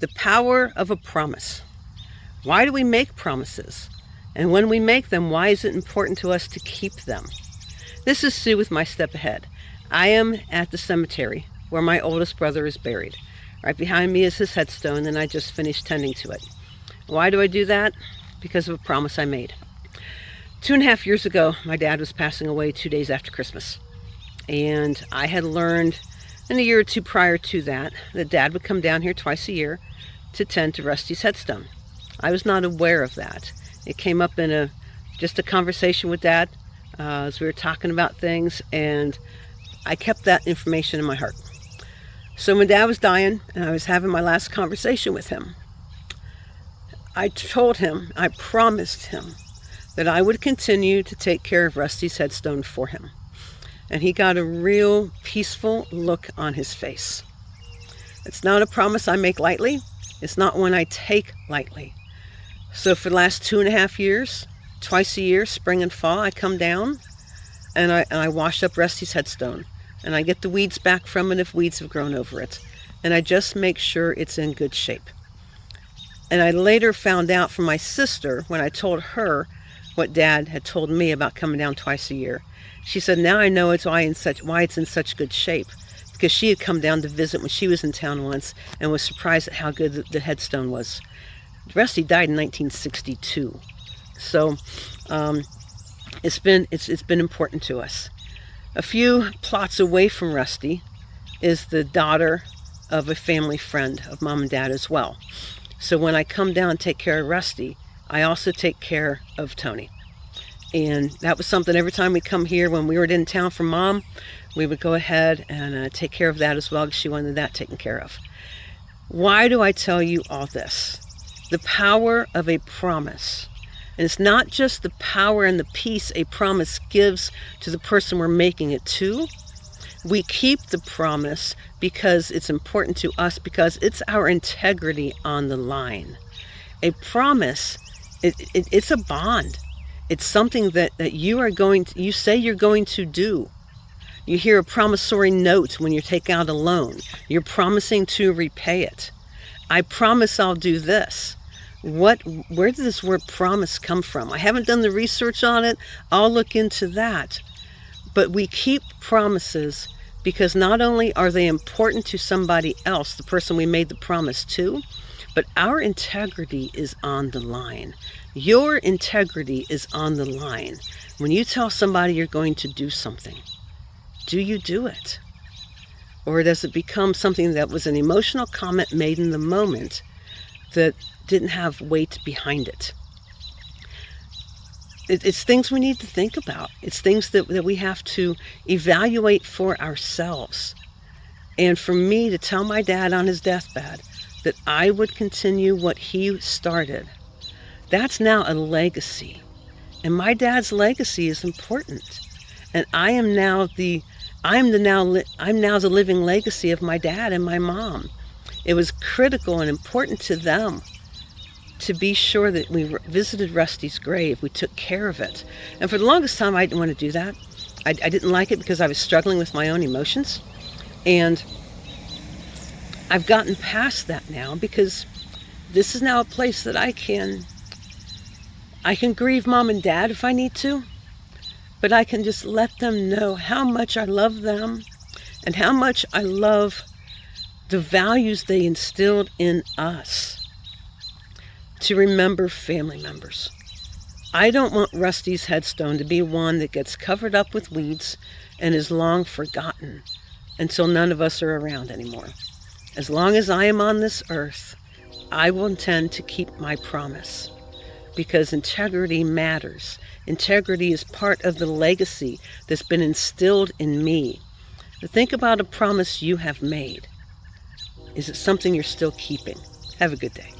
The power of a promise. Why do we make promises? And when we make them, why is it important to us to keep them? This is Sue with My Step Ahead. I am at the cemetery where my oldest brother is buried. Right behind me is his headstone, and I just finished tending to it. Why do I do that? Because of a promise I made. 2.5 years ago, my dad was passing away 2 days after Christmas. And I had learned in a year or two prior to that Dad would come down here twice a year to tend to Rusty's headstone. I was not aware of that. It came up in just a conversation with Dad as we were talking about things, and I kept that information in my heart. So when Dad was dying and I was having my last conversation with him, I told him, I promised him that I would continue to take care of Rusty's headstone for him. And he got a real peaceful look on his face. It's not a promise I make lightly. It's not one I take lightly. So for the last 2.5 years, twice a year, spring and fall, I come down and I wash up Rusty's headstone. And I get the weeds back from it if weeds have grown over it. And I just make sure it's in good shape. And I later found out from my sister, when I told her what Dad had told me about coming down twice a year, she said, now I know why it's in such good shape. Because she had come down to visit when she was in town once and was surprised at how good the headstone was. Rusty died in 1962. So it's been important to us. A few plots away from Rusty is the daughter of a family friend of Mom and Dad as well. So when I come down and take care of Rusty, I also take care of Tony. And that was something every time we come here, when we were in town for Mom, we would go ahead and take care of that as well, because she wanted that taken care of. Why do I tell you all this? The power of a promise. And it's not just the power and the peace a promise gives to the person we're making it to. We keep the promise because it's important to us, because it's our integrity on the line. A promise, it's a bond. It's something that you say you're going to do. You hear a promissory note when you take out a loan. You're promising to repay it. I promise I'll do this. Where did this word promise come from? I haven't done the research on it. I'll look into that. But we keep promises because not only are they important to somebody else, the person we made the promise to, but our integrity is on the line. Your integrity is on the line. When you tell somebody you're going to do something, do you do it? Or does it become something that was an emotional comment made in the moment that didn't have weight behind it? It's things we need to think about. It's things that we have to evaluate for ourselves. And for me to tell my dad on his deathbed that I would continue what he started, that's now a legacy. And my dad's legacy is important. And I'm now the living legacy of my dad and my mom. It was critical and important to them to be sure that we visited Rusty's grave. We took care of it. And for the longest time, I didn't want to do that. I didn't like it because I was struggling with my own emotions. And I've gotten past that now, because this is now a place that I can grieve Mom and Dad if I need to, but I can just let them know how much I love them and how much I love the values they instilled in us. To remember family members. I don't want Rusty's headstone to be one that gets covered up with weeds and is long forgotten until none of us are around anymore. As long as I am on this earth, I will intend to keep my promise, because integrity matters. Integrity is part of the legacy that's been instilled in me. Think about a promise you have made. Is it something you're still keeping? Have a good day.